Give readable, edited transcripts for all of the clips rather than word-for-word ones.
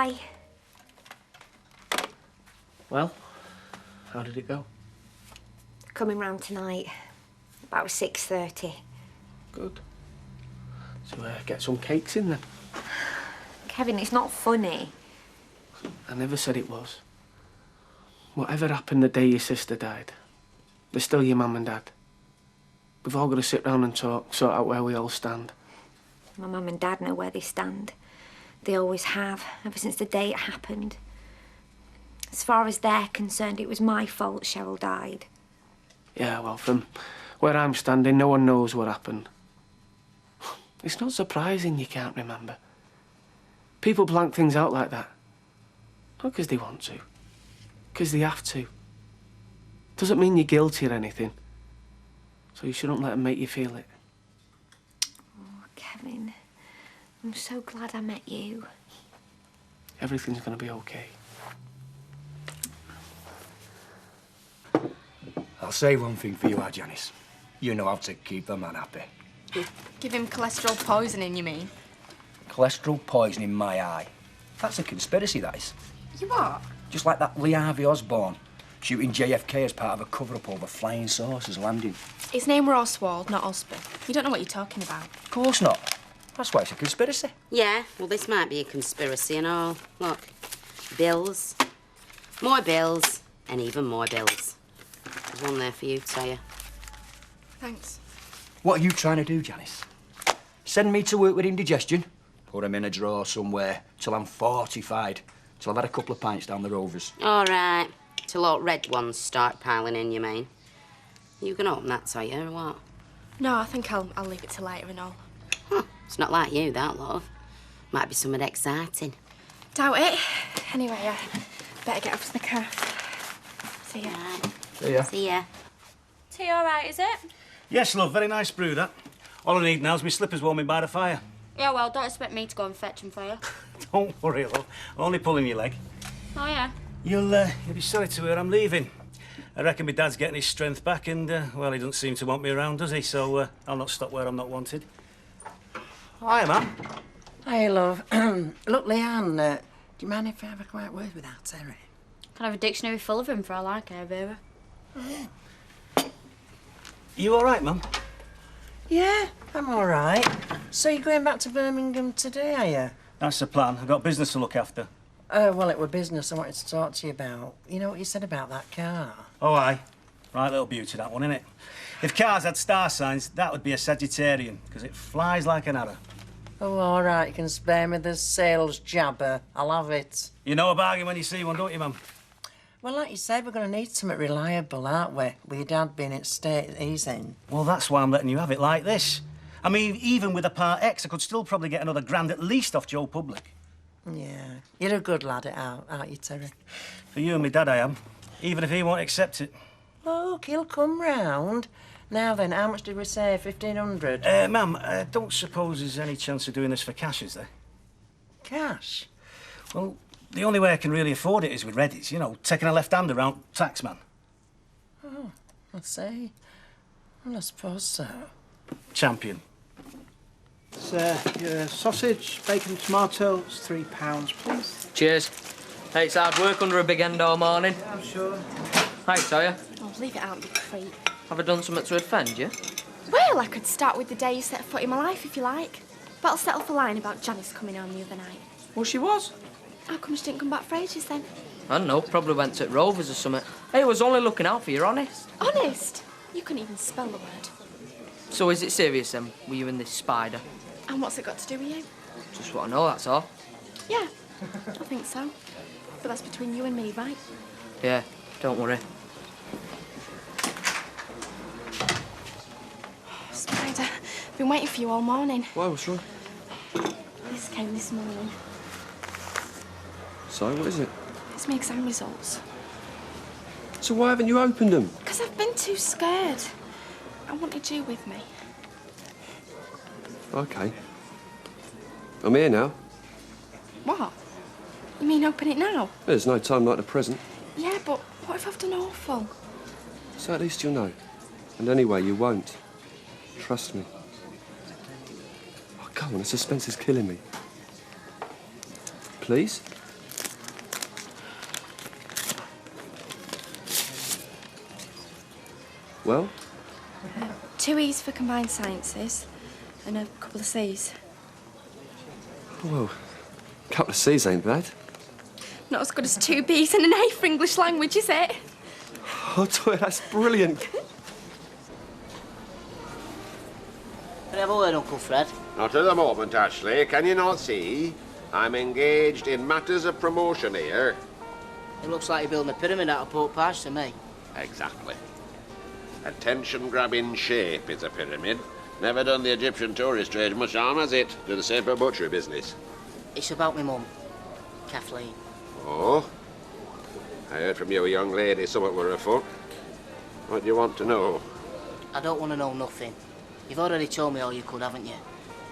Bye. Well, how did it go? Coming round tonight. About 6:30. Good. So get some cakes in then. Kevin, it's not funny. I never said it was. Whatever happened the day your sister died, they're still your mum and dad. We've all got to sit round and talk, sort out where we all stand. My mum and dad know where they stand. They always have, ever since the day it happened. As far as they're concerned, it was my fault Cheryl died. Yeah, well, from where I'm standing, no one knows what happened. It's not surprising you can't remember. People blank things out like that. Not because they want to. Because they have to. Doesn't mean you're guilty or anything. So you shouldn't let them make you feel it. Oh, Kevin, I'm so glad I met you. Everything's going to be okay. I'll say one thing for you, Janice. You know how to keep the man happy. Give him cholesterol poisoning, you mean? Cholesterol poisoning my eye. That's a conspiracy, that is. You what? Just like that Lee Harvey Osborne shooting JFK as part of a cover-up over flying saucers landing. His name were Oswald, not Osborne. You don't know what you're talking about. Of course not. That's why it's a conspiracy. Yeah, well, this might be a conspiracy and all. Look, bills, more bills, and even more bills. There's one there for you, Toya. Thanks. What are you trying to do, Janice? Send me to work with indigestion? Put him in a drawer somewhere till I'm fortified, till I've had a couple of pints down the Rovers. All right, till all red ones start piling in, you mean? You can open that, Toya, or what? No, I think I'll leave it till later and all. Huh, it's not like you, that, love. Might be something exciting. Doubt it. Anyway, I better get up to the cafe. See ya. Right. See ya. See ya. Tea all right, is it? Yes, love, very nice brew, that. All I need now is my slippers warming by the fire. Yeah, well, don't expect me to go and fetch them for you. Don't worry, love. I'm only pulling your leg. Oh, yeah? You'll be sorry to hear I'm leaving. I reckon my dad's getting his strength back and, well, he doesn't seem to want me around, does he? So I'll not stop where I'm not wanted. Hiya, Mum. Hey, love. Look, Leanne, do you mind if I have a quiet word with our Terry? Can I have a dictionary full of them for all I care, Vera? You all right, Mum? Yeah, I'm all right. So you're going back to Birmingham today, are you? That's the plan. I've got business to look after. Well, it were business I wanted to talk to you about. You know what you said about that car? Oh, aye. Right little beauty, that one, innit? If cars had star signs, that would be a Sagittarian, because it flies like an arrow. Oh, all right, you can spare me the sales jabber. I'll have it. You know a bargain when you see one, don't you, Mum? Well, like you said, we're going to need something reliable, aren't we? With your dad being in the state he's in. Well, that's why I'm letting you have it like this. I mean, even with a Part X, I could still probably get another grand at least off Joe Public. Yeah, you're a good lad at out, aren't you, Terry? For you and me dad, I am. Even if he won't accept it. Look, he'll come round. Now then, how much did we say? 1,500? Ma'am, I don't suppose there's any chance of doing this for cash, is there? Cash? Well, the only way I can really afford it is with Reddys, you know, taking a left-hander around taxman. Oh, I see. Well, I suppose so. Champion. It's your sausage, bacon, tomatoes, £3, please. Cheers. Hey, it's hard work under a big end all morning. Yeah, I'm sure. Hi, Toya. Oh, leave it out, you creep. Have I done something to offend you? Well, I could start with the day you set foot in my life, if you like. But I'll settle for lying about Janice coming home the other night. Well, she was. How come she didn't come back for ages, then? I don't know, probably went to Rovers or something. Hey, I was only looking out for you, honest. Honest? You couldn't even spell the word. So is it serious, then? Were you and this spider? And what's it got to do with you? Just what I know, that's all. Yeah, I think so. But that's between you and me, right? Yeah, don't worry. Spider, I've been waiting for you all morning. Why, what's wrong? This came this morning. So, what is it? It's my exam results. So why haven't you opened them? Because I've been too scared. I wanted you with me. OK. I'm here now. What? You mean open it now? There's no time like the present. Yeah, but what if I've done awful? So at least you'll know. And anyway, you won't. Trust me. Oh, come on, the suspense is killing me. Please? Well? 2 E's for combined sciences and a couple of C's. Well, a couple of C's ain't bad. Not as good as 2 B's and an A for English language, is it? Oh, Toy, that's brilliant. Can I have a word, Uncle Fred? Not at the moment, Ashley. Can you not see? I'm engaged in matters of promotion here. It looks like you're building a pyramid out of pork pies to me. Exactly. Attention-grabbing shape is a pyramid. Never done the Egyptian tourist trade much harm, has it? Do the same for butchery business. It's about my mum, Kathleen. Oh? I heard from you, a young lady, something were afoot. What do you want to know? I don't want to know nothing. You've already told me all you could, haven't you?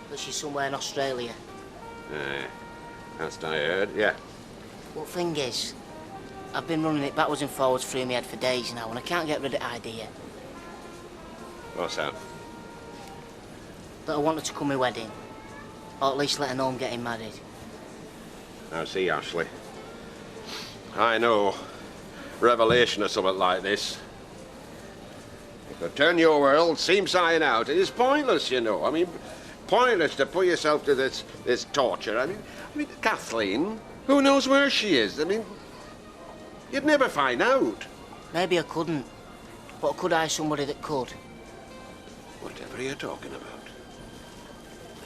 That she's somewhere in Australia. Aye, that's what I heard, yeah. Well, thing is, I've been running it backwards and forwards through my head for days now, and I can't get rid of the idea What's that? that I want her to come to my wedding. Or at least let her know I'm getting married. Now, see, Ashley. I know. Revelation or something like this. It could turn your world seam side out. It is pointless, you know. I mean, pointless to put yourself to this torture. I mean, Kathleen, who knows where she is? I mean, you'd never find out. Maybe I couldn't, but I could hire somebody that could. Whatever are you talking about?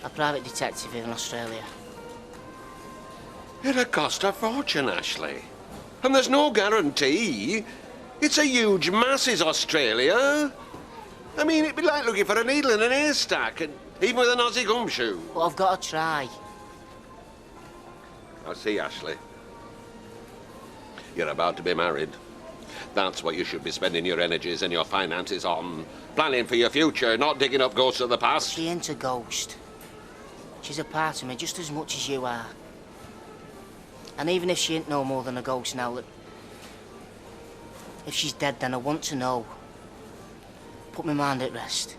A private detective in Australia. It'd cost a fortune, Ashley. And there's no guarantee. It's a huge mass, is Australia. I mean, it'd be like looking for a needle in an haystack, and even with an Aussie gumshoe. But I've got to try. I see, Ashley. You're about to be married. That's what you should be spending your energies and your finances on. Planning for your future, not digging up ghosts of the past. She ain't a ghost. She's a part of me just as much as you are. And even if she ain't no more than a ghost now, that if she's dead, then I want to know. Put my mind at rest.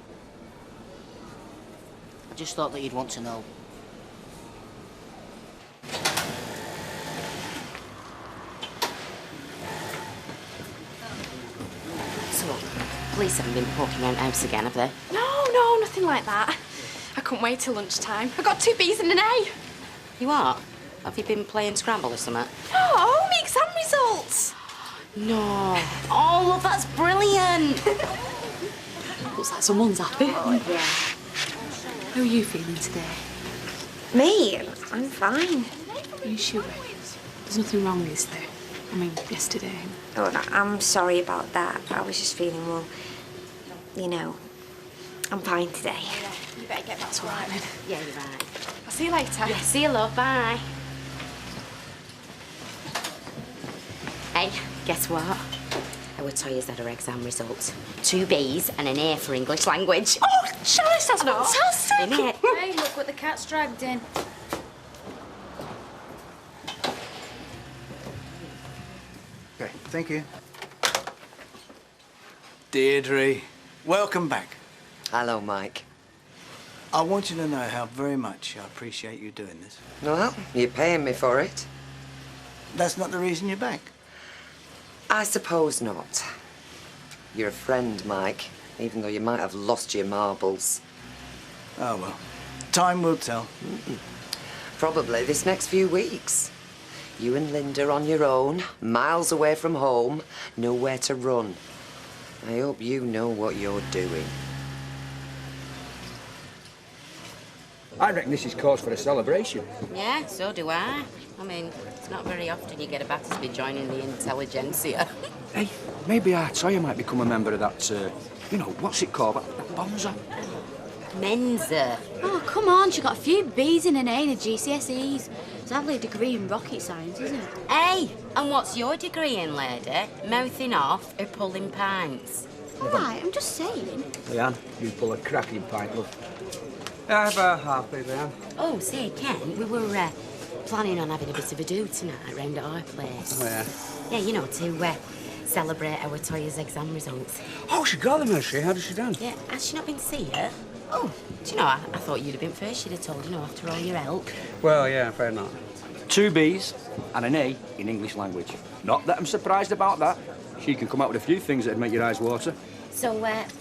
I just thought that you'd want to know. So, police haven't been poking around the house again, have they? No, nothing like that. I couldn't wait till lunchtime. I got 2 B's and an A. You are? Have you been playing Scrabble or something? No, my exam results. No. Oh, look, that's brilliant. Looks like someone's happy. Oh, yeah. How are you feeling today? Me? I'm fine. Are you sure? There's nothing wrong, is there? I mean, yesterday. Oh, no, I'm sorry about that. I was just feeling, well, you know, I'm fine today. You better get back to All right, work. then. Yeah, you're right. I'll see you later. Yeah, see you, love. Bye. Hey, guess what? Our Toya's had her exam results. 2 B's and an A for English language. Oh, Charlotte, that's fantastic. Isn't it? Hey, look what the cat's dragged in. Okay, thank you. Deirdre, welcome back. Hello, Mike. I want you to know how very much I appreciate you doing this. Well, you're paying me for it. That's not the reason you're back. I suppose not. You're a friend, Mike, even though you might have lost your marbles. Oh, well. Time will tell. Probably this next few weeks. You and Linda on your own, miles away from home, nowhere to run. I hope you know what you're doing. I reckon this is cause for a celebration. Yeah, so do I. I mean, it's not very often you get a Battersby joining the intelligentsia. Hey, maybe our Toya might become a member of that, you know, what's it called? Bonza? Mensa. Oh, come on, she got a few B's and an A in her GCSEs. It's hardly a degree in rocket science, isn't it? Hey, and what's your degree in, lady? Mouthing off or pulling pints? All right, I'm just saying. Leanne, you pull a cracking pint, love. Have a half, Leanne. Oh, say, Ken, we were planning on having a bit of a do tonight round at our place. Oh, yeah? Yeah, you know, to celebrate our Toya's exam results. Oh, she got them, has she? How did she done? Yeah, has she not been to see her? Oh, do you know, I thought you'd have been first. She'd have told, you know, after all your help. Well, yeah, fair enough. 2 B's and an A in English language. Not that I'm surprised about that. She can come out with a few things that'd make your eyes water. So,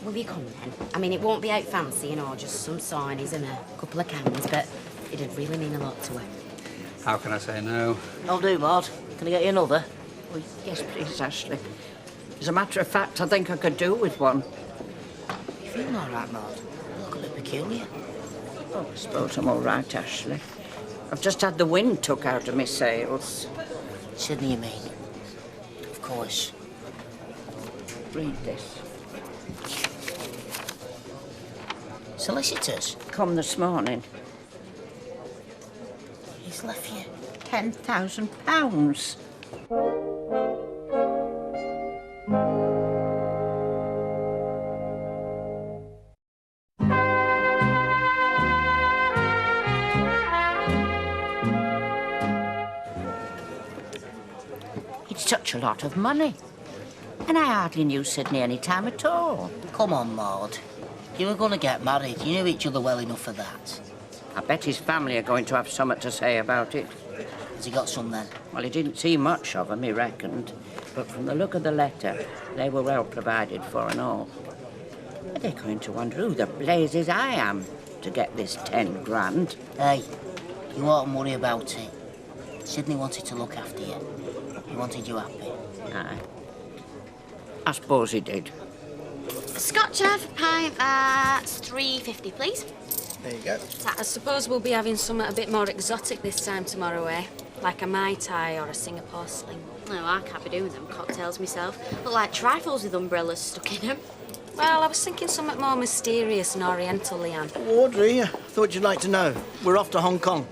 will you come then? I mean, it won't be out fancy, you know, just some sarnies and a couple of cans, but it'd really mean a lot to her. How can I say no? I'll do, Maud. Can I get you another? Oh, yes, please, Ashley. As a matter of fact, I think I could do with one. You feeling all right, Maud? You look a bit peculiar. Oh, I suppose I'm all right, Ashley. I've just had the wind took out of my sails. Sydney, you mean? Of course. Read this. Solicitors? Come this morning. He's left you £10,000. It's such a lot of money. And I hardly knew Sydney any time at all. Come on, Maud. You were going to get married. You knew each other well enough for that. I bet his family are going to have something to say about it. Has he got some then? Well, he didn't see much of them, he reckoned. But from the look of the letter, they were well provided for and all. Are they going to wonder who the blazes I am to get this 10 grand? Hey, you oughtn't worry about it. Sydney wanted to look after you. He wanted you happy. Aye. I suppose he did. Scotch half a pint, that's £3.50, please. There you go. I suppose we'll be having something a bit more exotic this time tomorrow, eh? Like a Mai Tai or a Singapore sling. No, I can't be doing them cocktails myself. Look like trifles with umbrellas stuck in them. Well, I was thinking something more mysterious and oriental, Leanne. Audrey, I thought you'd like to know. We're off to Hong Kong.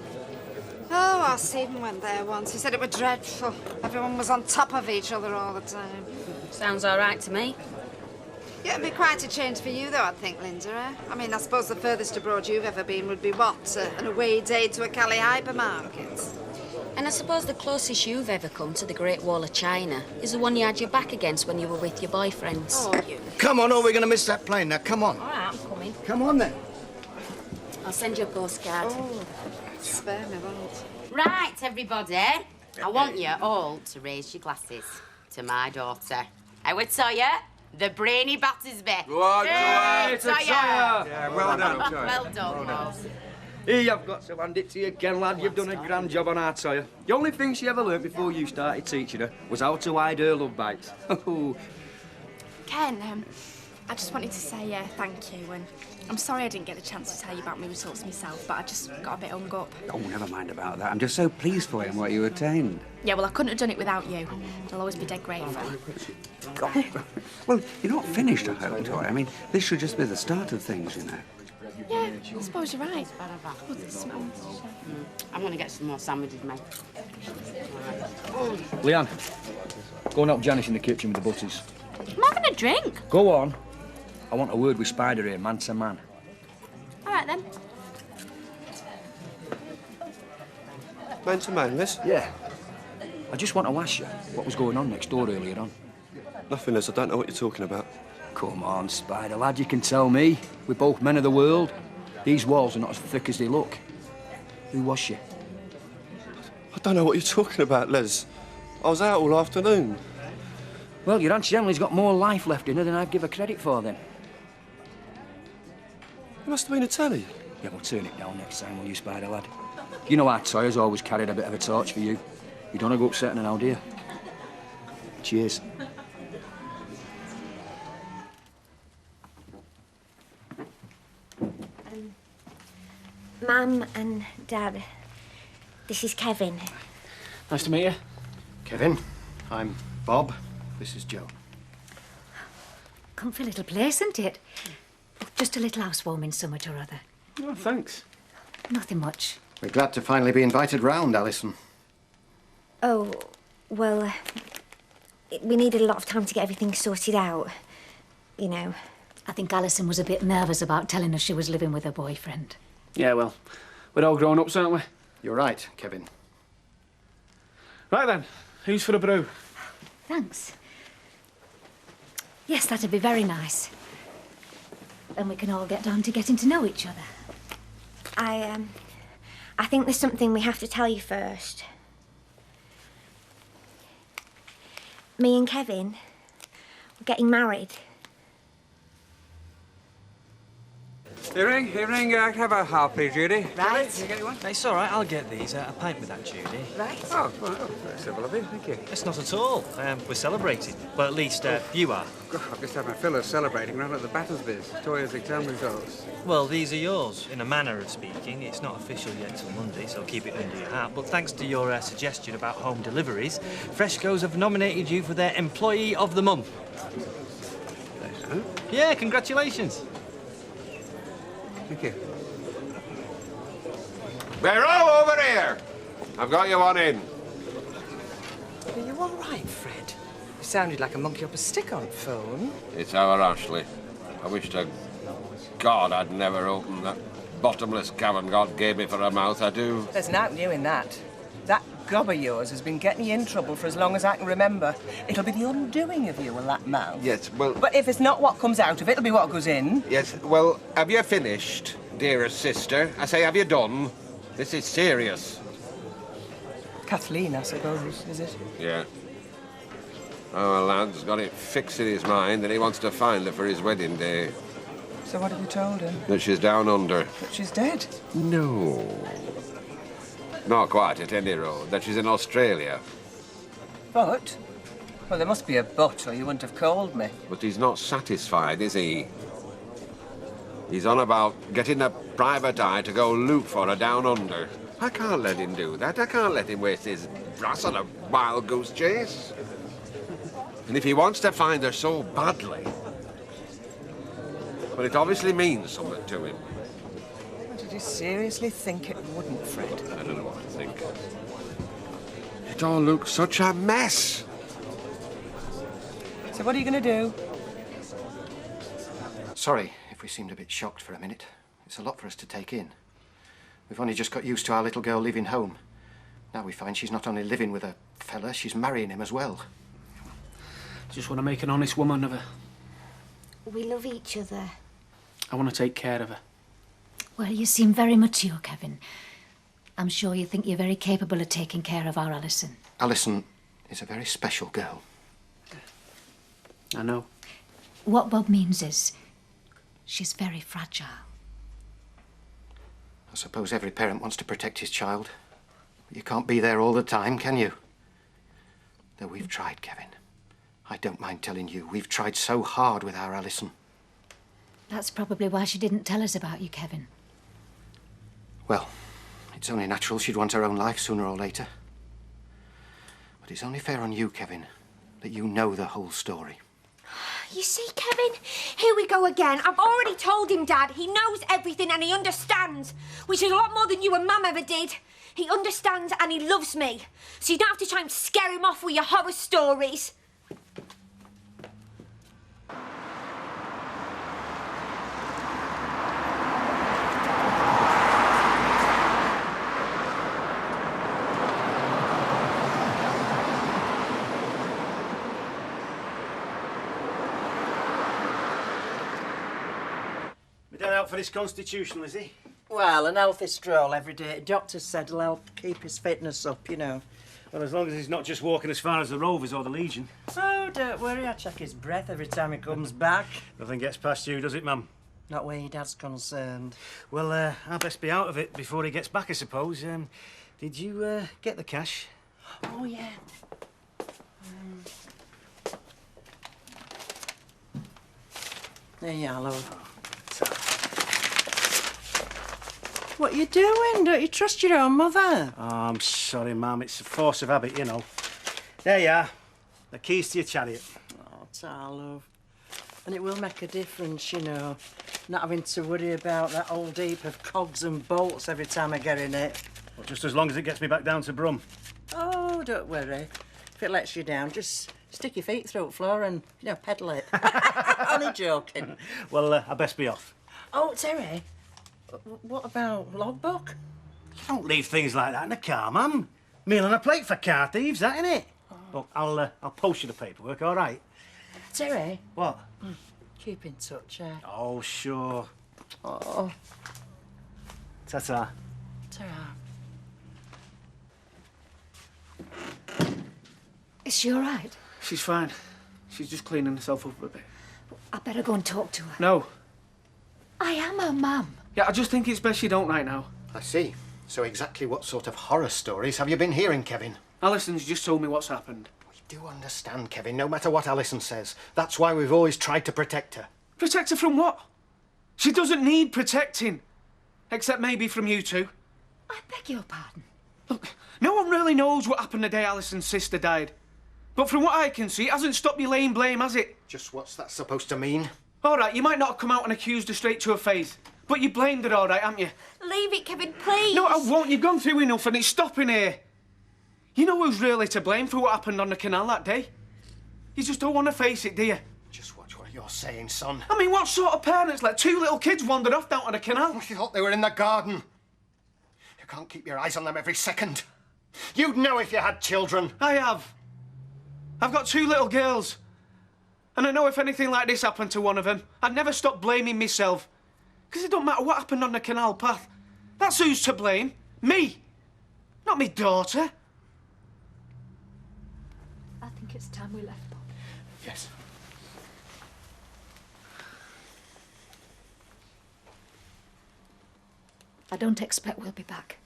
Oh, our Stephen went there once. He said it was dreadful. Everyone was on top of each other all the time. Sounds all right to me. Yeah, it'd be quite a change for you, though, I think, Linda, eh? I mean, I suppose the furthest abroad you've ever been would be what? An away day to a Cali hypermarket? And I suppose the closest you've ever come to the Great Wall of China is the one you had your back against when you were with your boyfriends. Oh, you. Come on, or we're going to miss that plane. Now, come on. All right, I'm coming. Come on, then. I'll send you a postcard. Oh, spare me that. Right, everybody. I want you all to raise your glasses to my daughter. Howard Sawyer, the brainy Battersby. Go on, Hey, Sawyer. Yeah, well done. Well done, boss. Here, you've got to hand it to you again, lad. You've done a grand job on our Sawyer. The only thing she ever learnt before you started teaching her was how to hide her love bites. Ken, I just wanted to say thank you, and I'm sorry I didn't get the chance to tell you about my results myself, but I just got a bit hung up. Oh, never mind about that. I'm just so pleased for you and what you attained. Yeah, well, I couldn't have done it without you. I'll always be dead grateful. God. Well, you're not finished, I hope, Toy. I mean, this should just be the start of things, you know. Yeah, I suppose you're right. Oh, this smells. I'm going to get some more sandwiches, mate. Leanne, go and help Janice in the kitchen with the butties. I'm having a drink. Go on. I want a word with Spider here, man to man. All right, then. Man to man, miss? Yeah. I just want to ask you what was going on next door earlier on. Nothing, miss. I don't know what you're talking about. Come on, Spider lad, you can tell me. We're both men of the world. These walls are not as thick as they look. Who was she? I don't know what you're talking about, Les. I was out all afternoon. Well, your Aunt Emily's got more life left in her than I'd give her credit for, then. It must have been a telly. Yeah, we'll turn it down next time, will you, Spider lad? You know our Toyer's always carried a bit of a torch for you. You don't want to go upsetting her now, do you? Cheers. Mum and Dad, this is Kevin. Nice to meet you. Kevin, I'm Bob. This is Joe. Comfy little place, isn't it? Just a little housewarming summit or other. Oh, thanks. Nothing much. We're glad to finally be invited round, Alison. Oh, well, we needed a lot of time to get everything sorted out. You know. I think Alison was a bit nervous about telling us she was living with her boyfriend. Yeah, well, we're all grown-ups, aren't we? You're right, Kevin. Right then, who's for a brew? Thanks. Yes, that'd be very nice. Then we can all get down to getting to know each other. I think there's something we have to tell you first. Me and Kevin, we're getting married. Earring, have a half, please, Judy. Right. You get one? It's all right, I'll get these. A pint with that, Judy. Right. Oh, very civil of you, thank you. It's not at all. We're celebrating. Well, at least you are. God, I've just had my fill of celebrating round at the Battersby's. Toya's exam results. Well, these are yours, in a manner of speaking. It's not official yet till Monday, so keep it under your hat. But thanks to your suggestion about home deliveries, Freshco's have nominated you for their Employee of the Month. Huh? Yeah, congratulations. Thank you. Barrow, over here! I've got you one in. Are you all right, Fred? You sounded like a monkey up a stick on phone. It's our Ashley. I wish to God I'd never opened that bottomless cavern God gave me for a mouth, I do. There's nothing new in that. That gob of yours has been getting you in trouble for as long as I can remember. It'll be the undoing of you and that mouth. Yes, well... But if it's not what comes out of it, it'll be what goes in. Yes, well, have you finished, dearest sister? I say, have you done? This is serious. Kathleen, I suppose, is it? Yeah. Our lad's got it fixed in his mind that he wants to find her for his wedding day. So what have you told him? That she's down under. That she's dead? No. Not quite, at any road. That she's in Australia. But? Well, there must be a but, or you wouldn't have called me. But he's not satisfied, is he? He's on about getting a private eye to go look for her down under. I can't let him do that. I can't let him waste his brass on a wild goose chase. And if he wants to find her so badly, well, it obviously means something to him. Did you seriously think it wouldn't, Fred? I don't know what to think. It all looks such a mess. So what are you going to do? Sorry if we seemed a bit shocked for a minute. It's a lot for us to take in. We've only just got used to our little girl leaving home. Now we find she's not only living with a fella, she's marrying him as well. Just want to make an honest woman of her. We love each other. I want to take care of her. Well, you seem very mature, Kevin. I'm sure you think you're very capable of taking care of our Alison. Alison is a very special girl. I know. What Bob means is, she's very fragile. I suppose every parent wants to protect his child. But you can't be there all the time, can you? Though we've tried, Kevin. I don't mind telling you, we've tried so hard with our Alison. That's probably why she didn't tell us about you, Kevin. Well, it's only natural she'd want her own life sooner or later. But it's only fair on you, Kevin, that you know the whole story. You see, Kevin? Here we go again. I've already told him, Dad. He knows everything and he understands, which is a lot more than you and Mum ever did. He understands and he loves me. So you don't have to try and scare him off with your horror stories. Out for this constitutional, is he? Well, an healthy stroll every day. Doctor said it'll help keep his fitness up, you know. Well, as long as he's not just walking as far as the Rovers or the Legion. Oh, don't worry. I check his breath every time he comes back. Nothing gets past you, does it, Mum? Not where your dad's concerned. Well, I'd best be out of it before he gets back, I suppose. Did you get the cash? Oh, yeah. There you are, love. What are you doing? Don't you trust your own mother? Oh, I'm sorry, Mum. It's a force of habit, you know. There you are. The keys to your chariot. Oh, ta, love. And it will make a difference, you know, not having to worry about that old heap of cogs and bolts every time I get in it. Well, just as long as it gets me back down to Brum. Oh, don't worry. If it lets you down, just stick your feet through the floor and, you know, pedal it. Only joking. Well, I best be off. Oh, Terry, what about logbook? You don't leave things like that in the car, Mum. Meal on a plate for car thieves, that, innit? Look, I'll post you the paperwork, all right? Terry. What? Keep in touch, Oh, sure. Oh. Ta-ta. Ta-ra. Is she all right? She's fine. She's just cleaning herself up a bit. I better go and talk to her. No. I am her mum. Yeah, I just think it's best you don't right now. I see. So exactly what sort of horror stories have you been hearing, Kevin? Alison's just told me what's happened. We do understand, Kevin, no matter what Alison says. That's why we've always tried to protect her. Protect her from what? She doesn't need protecting. Except maybe from you two. I beg your pardon. Look, no one really knows what happened the day Alison's sister died. But from what I can see, it hasn't stopped you laying blame, has it? Just what's that supposed to mean? All right, you might not have come out and accused her straight to her face. But you blamed her all right, haven't you? Leave it, Kevin, please. No, I won't. You've gone through enough and it's stopping here. You know who's really to blame for what happened on the canal that day? You just don't want to face it, do you? Just watch what you're saying, son. I mean, what sort of parents let two little kids wander off down to the canal? You thought they were in the garden. You can't keep your eyes on them every second. You'd know if you had children. I have. I've got two little girls. And I know if anything like this happened to one of them, I'd never stop blaming myself. Because it don't matter what happened on the canal path. That's who's to blame. Me. Not me daughter. I think it's time we left, Bob. Yes. I don't expect we'll be back.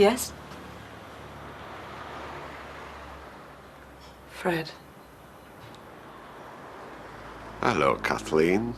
Yes? Fred. Hello, Kathleen.